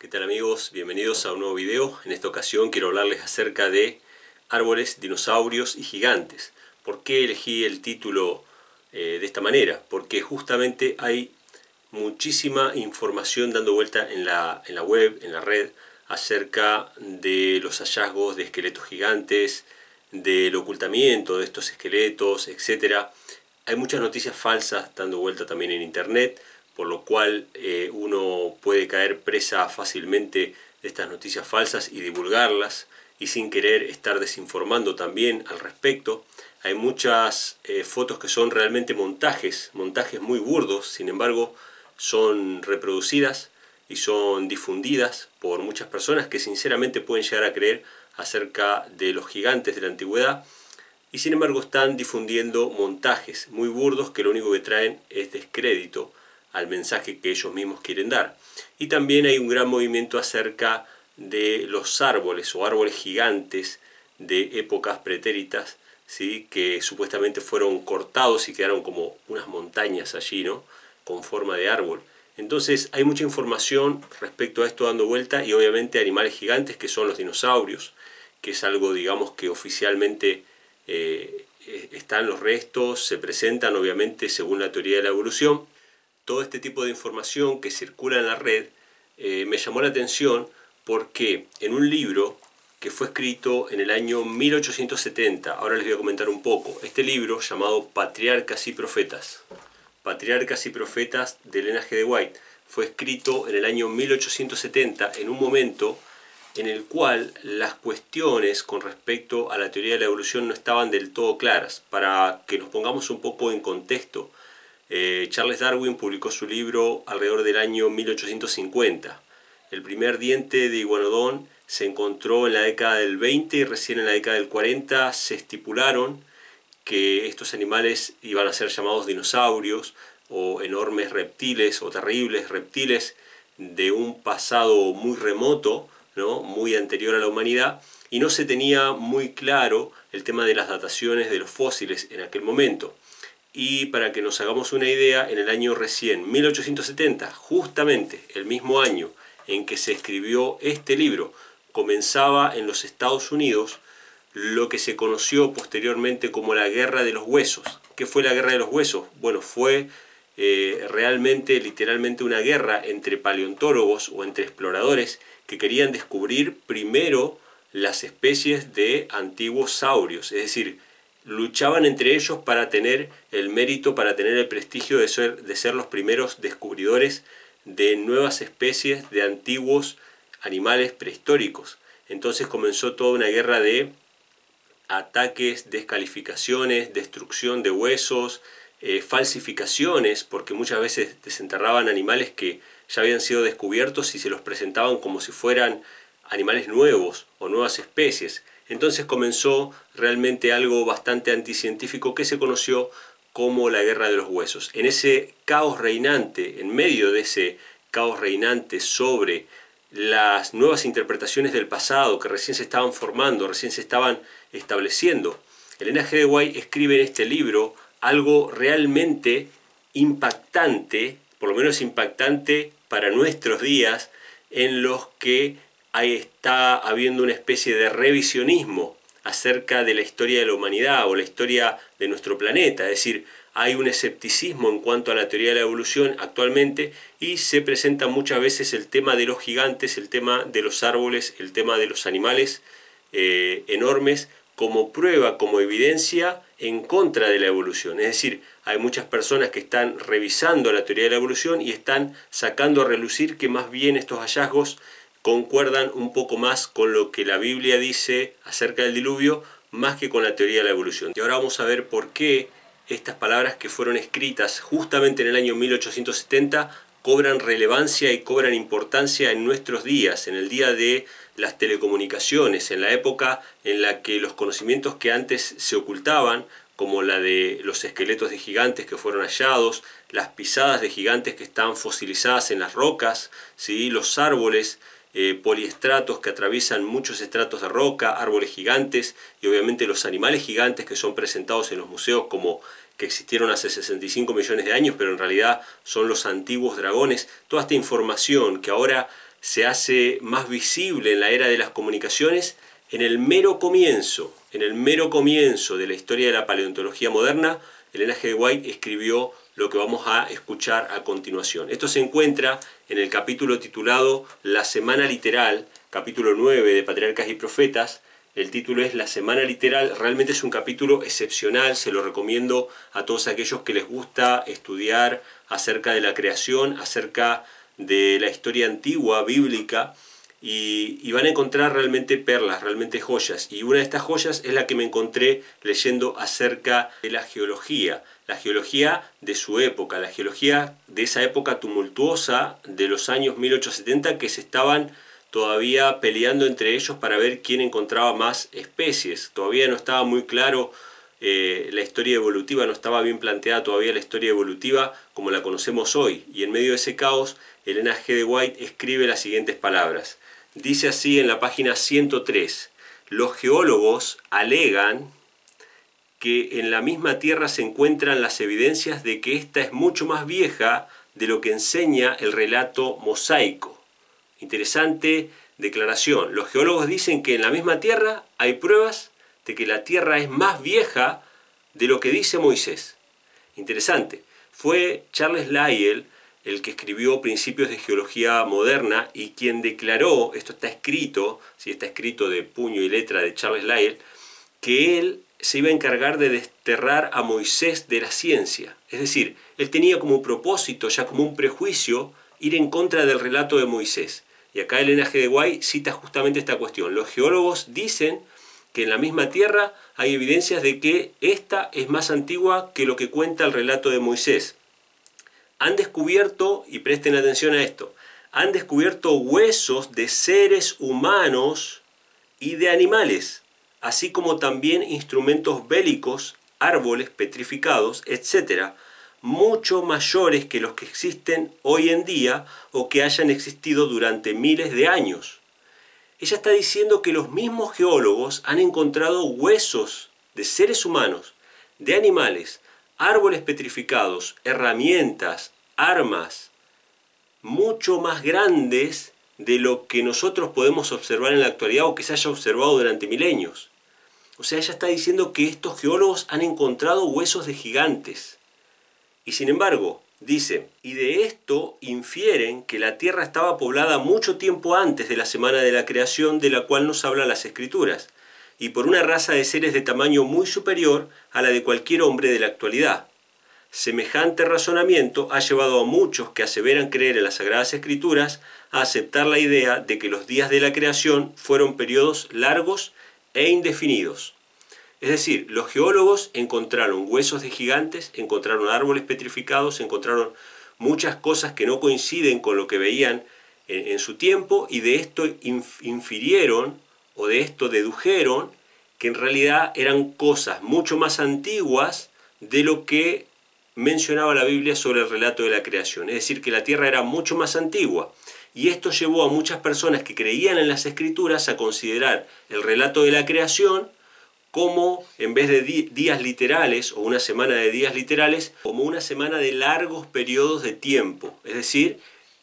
¿Qué tal amigos? Bienvenidos a un nuevo video. En esta ocasión quiero hablarles acerca de árboles, dinosaurios y gigantes. ¿Por qué elegí el título de esta manera? Porque justamente hay muchísima información dando vuelta en la web, en la red, acerca de los hallazgos de esqueletos gigantes, del ocultamiento de estos esqueletos, etc. Hay muchas noticias falsas dando vuelta también en internet, por lo cual uno puede caer presa fácilmente de estas noticias falsas y divulgarlas, y sin querer estar desinformando también al respecto. Hay muchas fotos que son realmente montajes muy burdos, sin embargo son reproducidas y son difundidas por muchas personas que sinceramente pueden llegar a creer acerca de los gigantes de la antigüedad, y sin embargo están difundiendo montajes muy burdos que lo único que traen es descrédito al mensaje que ellos mismos quieren dar. Y también hay un gran movimiento acerca de los árboles o árboles gigantes de épocas pretéritas, ¿sí? Que supuestamente fueron cortados y quedaron como unas montañas allí, ¿no? Con forma de árbol. Entonces hay mucha información respecto a esto dando vuelta, y obviamente animales gigantes que son los dinosaurios, que es algo, digamos, que oficialmente están los restos, se presentan obviamente según la teoría de la evolución. Todo este tipo de información que circula en la red me llamó la atención porque en un libro que fue escrito en el año 1870, ahora les voy a comentar un poco, este libro llamado Patriarcas y Profetas, Patriarcas y Profetas de Elena G. de White, fue escrito en el año 1870 en un momento en el cual las cuestiones con respecto a la teoría de la evolución no estaban del todo claras. Para que nos pongamos un poco en contexto, Charles Darwin publicó su libro alrededor del año 1850. El primer diente de iguanodón se encontró en la década del 20 y recién en la década del 40 se estipularon que estos animales iban a ser llamados dinosaurios o enormes reptiles o terribles reptiles de un pasado muy remoto, ¿no? Muy anterior a la humanidad, y no se tenía muy claro el tema de las dataciones de los fósiles en aquel momento. Y para que nos hagamos una idea, en el año recién 1870, justamente el mismo año en que se escribió este libro, comenzaba en los Estados Unidos lo que se conoció posteriormente como la Guerra de los Huesos. ¿Qué fue la Guerra de los Huesos? Bueno, fue realmente, literalmente una guerra entre paleontólogos o entre exploradores que querían descubrir primero las especies de antiguos saurios, es decir, luchaban entre ellos para tener el mérito, para tener el prestigio de ser los primeros descubridores de nuevas especies de antiguos animales prehistóricos. Entonces comenzó toda una guerra de ataques, descalificaciones, destrucción de huesos, falsificaciones, porque muchas veces desenterraban animales que ya habían sido descubiertos y se los presentaban como si fueran animales nuevos o nuevas especies. Entonces comenzó realmente algo bastante anticientífico que se conoció como la Guerra de los Huesos. En ese caos reinante, en medio de ese caos reinante sobre las nuevas interpretaciones del pasado que recién se estaban formando, recién se estaban estableciendo, Elena G. de White escribe en este libro algo realmente impactante, por lo menos impactante para nuestros días, en los que ahí está habiendo una especie de revisionismo acerca de la historia de la humanidad o la historia de nuestro planeta. Es decir, hay un escepticismo en cuanto a la teoría de la evolución actualmente, y se presenta muchas veces el tema de los gigantes, el tema de los árboles, el tema de los animales enormes como prueba, como evidencia en contra de la evolución. Es decir, hay muchas personas que están revisando la teoría de la evolución y están sacando a relucir que más bien estos hallazgos concuerdan un poco más con lo que la Biblia dice acerca del diluvio, más que con la teoría de la evolución. Y ahora vamos a ver por qué estas palabras que fueron escritas justamente en el año 1870 cobran relevancia y cobran importancia en nuestros días, en el día de las telecomunicaciones, en la época en la que los conocimientos que antes se ocultaban, como la de los esqueletos de gigantes que fueron hallados, las pisadas de gigantes que están fosilizadas en las rocas, ¿sí? Los árboles poliestratos que atraviesan muchos estratos de roca, árboles gigantes, y obviamente los animales gigantes que son presentados en los museos como que existieron hace 65 millones de años, pero en realidad son los antiguos dragones. Toda esta información que ahora se hace más visible en la era de las comunicaciones en el mero comienzo de la historia de la paleontología moderna. Elena G. de White escribió lo que vamos a escuchar a continuación. Esto se encuentra en el capítulo titulado La Semana Literal, capítulo 9 de Patriarcas y Profetas. El título es La Semana Literal. Realmente es un capítulo excepcional, se lo recomiendo a todos aquellos que les gusta estudiar acerca de la creación, acerca de la historia antigua, bíblica, y van a encontrar realmente perlas, realmente joyas. Y una de estas joyas es la que me encontré leyendo acerca de la geología de su época, la geología de esa época tumultuosa de los años 1870, que se estaban todavía peleando entre ellos para ver quién encontraba más especies. Todavía no estaba muy claro la historia evolutiva, no estaba bien planteada todavía la historia evolutiva como la conocemos hoy. Y en medio de ese caos, Elena G. de White escribe las siguientes palabras. Dice así en la página 103: los geólogos alegan que en la misma Tierra se encuentran las evidencias de que ésta es mucho más vieja de lo que enseña el relato mosaico. Interesante declaración. Los geólogos dicen que en la misma Tierra hay pruebas de que la Tierra es más vieja de lo que dice Moisés. Interesante. Fue Charles Lyell el que escribió Principios de Geología Moderna y quien declaró, esto está escrito, sí, está escrito de puño y letra de Charles Lyell, que él se iba a encargar de desterrar a Moisés de la ciencia. Es decir, él tenía como propósito, ya como un prejuicio, ir en contra del relato de Moisés. Y acá Elena G. de White cita justamente esta cuestión. Los geólogos dicen que en la misma Tierra hay evidencias de que esta es más antigua que lo que cuenta el relato de Moisés. Han descubierto, y presten atención a esto, han descubierto huesos de seres humanos y de animales, así como también instrumentos bélicos, árboles petrificados, etc., mucho mayores que los que existen hoy en día o que hayan existido durante miles de años. Ella está diciendo que los mismos geólogos han encontrado huesos de seres humanos, de animales, árboles petrificados, herramientas, armas, mucho más grandes de lo que nosotros podemos observar en la actualidad o que se haya observado durante milenios. O sea, ella está diciendo que estos geólogos han encontrado huesos de gigantes. Y sin embargo, dice, y de esto infieren que la Tierra estaba poblada mucho tiempo antes de la semana de la creación de la cual nos hablan las Escrituras, y por una raza de seres de tamaño muy superior a la de cualquier hombre de la actualidad. Semejante razonamiento ha llevado a muchos que aseveran creer en las Sagradas Escrituras a aceptar la idea de que los días de la creación fueron periodos largos e indefinidos. Es decir, los geólogos encontraron huesos de gigantes, encontraron árboles petrificados, encontraron muchas cosas que no coinciden con lo que veían en su tiempo, y de esto infirieron o de esto dedujeron que en realidad eran cosas mucho más antiguas de lo que mencionaba la Biblia sobre el relato de la creación. Es decir, que la Tierra era mucho más antigua. Y esto llevó a muchas personas que creían en las Escrituras a considerar el relato de la creación como, en vez de días literales o una semana de días literales, como una semana de largos periodos de tiempo. Es decir,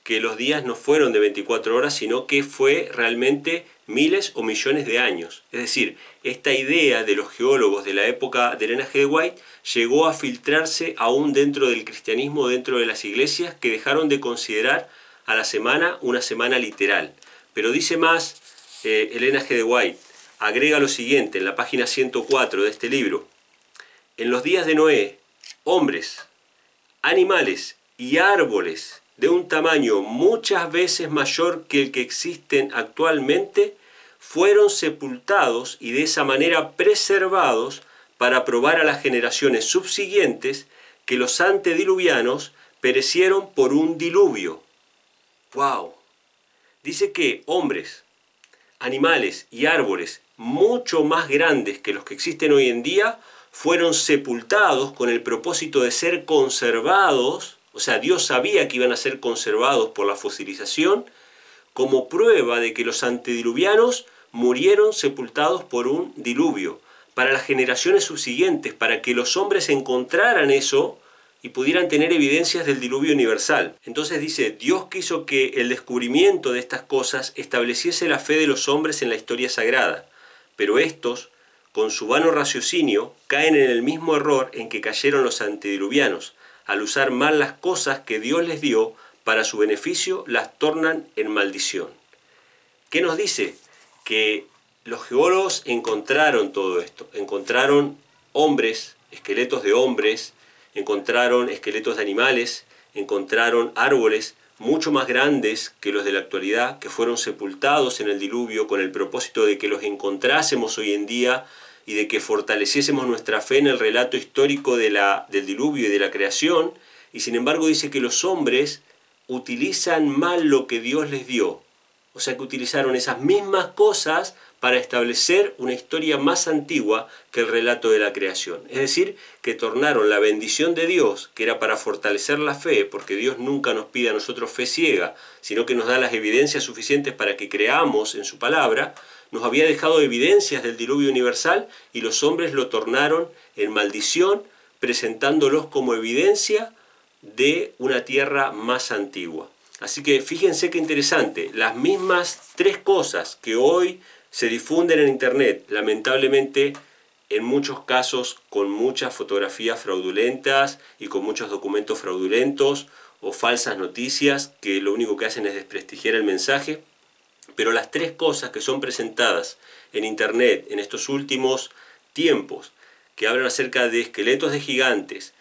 que los días no fueron de 24 horas, sino que fue realmente miles o millones de años. Es decir, esta idea de los geólogos de la época de Elena G. de White llegó a filtrarse aún dentro del cristianismo, dentro de las iglesias, que dejaron de considerar a la semana una semana literal. Pero dice más Elena G. de White, agrega lo siguiente en la página 104 de este libro. En los días de Noé, hombres, animales y árboles de un tamaño muchas veces mayor que el que existen actualmente fueron sepultados y de esa manera preservados para probar a las generaciones subsiguientes que los antediluvianos perecieron por un diluvio. ¡Wow! Dice que hombres, animales y árboles mucho más grandes que los que existen hoy en día fueron sepultados con el propósito de ser conservados. O sea, Dios sabía que iban a ser conservados por la fosilización como prueba de que los antediluvianos murieron sepultados por un diluvio, para las generaciones subsiguientes, para que los hombres encontraran eso y pudieran tener evidencias del diluvio universal. Entonces dice, Dios quiso que el descubrimiento de estas cosas estableciese la fe de los hombres en la historia sagrada, pero estos, con su vano raciocinio, caen en el mismo error en que cayeron los antediluvianos. Al usar mal las cosas que Dios les dio para su beneficio, las tornan en maldición. ¿Qué nos dice? Que los geólogos encontraron todo esto. Encontraron hombres, esqueletos de hombres, encontraron esqueletos de animales, encontraron árboles mucho más grandes que los de la actualidad, que fueron sepultados en el diluvio con el propósito de que los encontrásemos hoy en día y de que fortaleciésemos nuestra fe en el relato histórico del diluvio y de la creación. Y sin embargo dice que los hombres utilizan mal lo que Dios les dio. O sea que utilizaron esas mismas cosas para establecer una historia más antigua que el relato de la creación. Es decir, que tornaron la bendición de Dios, que era para fortalecer la fe, porque Dios nunca nos pide a nosotros fe ciega, sino que nos da las evidencias suficientes para que creamos en su palabra. Nos había dejado evidencias del diluvio universal y los hombres lo tornaron en maldición, presentándolos como evidencia de una tierra más antigua. Así que fíjense qué interesante, las mismas tres cosas que hoy se difunden en internet, lamentablemente en muchos casos con muchas fotografías fraudulentas y con muchos documentos fraudulentos o falsas noticias que lo único que hacen es desprestigiar el mensaje, pero las tres cosas que son presentadas en internet en estos últimos tiempos, que hablan acerca de esqueletos de gigantes,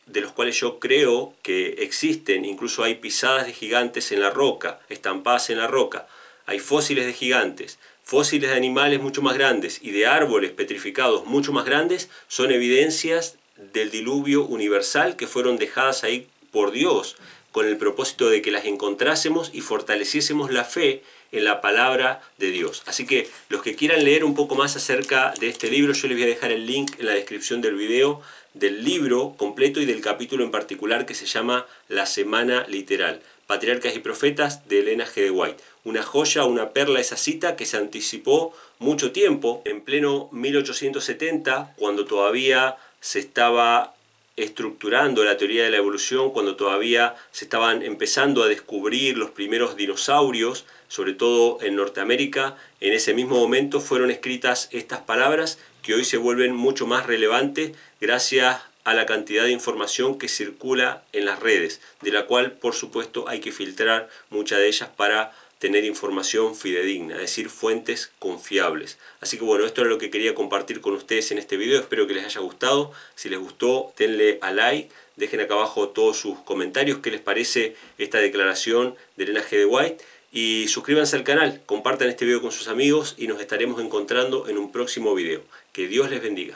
de los cuales yo creo que existen, incluso hay pisadas de gigantes en la roca, estampadas en la roca, hay fósiles de gigantes, fósiles de animales mucho más grandes y de árboles petrificados mucho más grandes, son evidencias del diluvio universal que fueron dejadas ahí por Dios, con el propósito de que las encontrásemos y fortaleciésemos la fe en la palabra de Dios. Así que los que quieran leer un poco más acerca de este libro, yo les voy a dejar el link en la descripción del video, del libro completo y del capítulo en particular que se llama La Semana Literal, Patriarcas y Profetas, de Elena G. de White. Una joya, una perla esa cita que se anticipó mucho tiempo, en pleno 1870, cuando todavía se estaba estructurando la teoría de la evolución, cuando todavía se estaban empezando a descubrir los primeros dinosaurios, sobre todo en Norteamérica. En ese mismo momento fueron escritas estas palabras que hoy se vuelven mucho más relevantes gracias a la cantidad de información que circula en las redes, de la cual por supuesto hay que filtrar muchas de ellas para tener información fidedigna, es decir, fuentes confiables. Así que bueno, esto es lo que quería compartir con ustedes en este video, espero que les haya gustado. Si les gustó, denle a like, dejen acá abajo todos sus comentarios, qué les parece esta declaración de Elena G. de White, y suscríbanse al canal, compartan este video con sus amigos y nos estaremos encontrando en un próximo video. Que Dios les bendiga.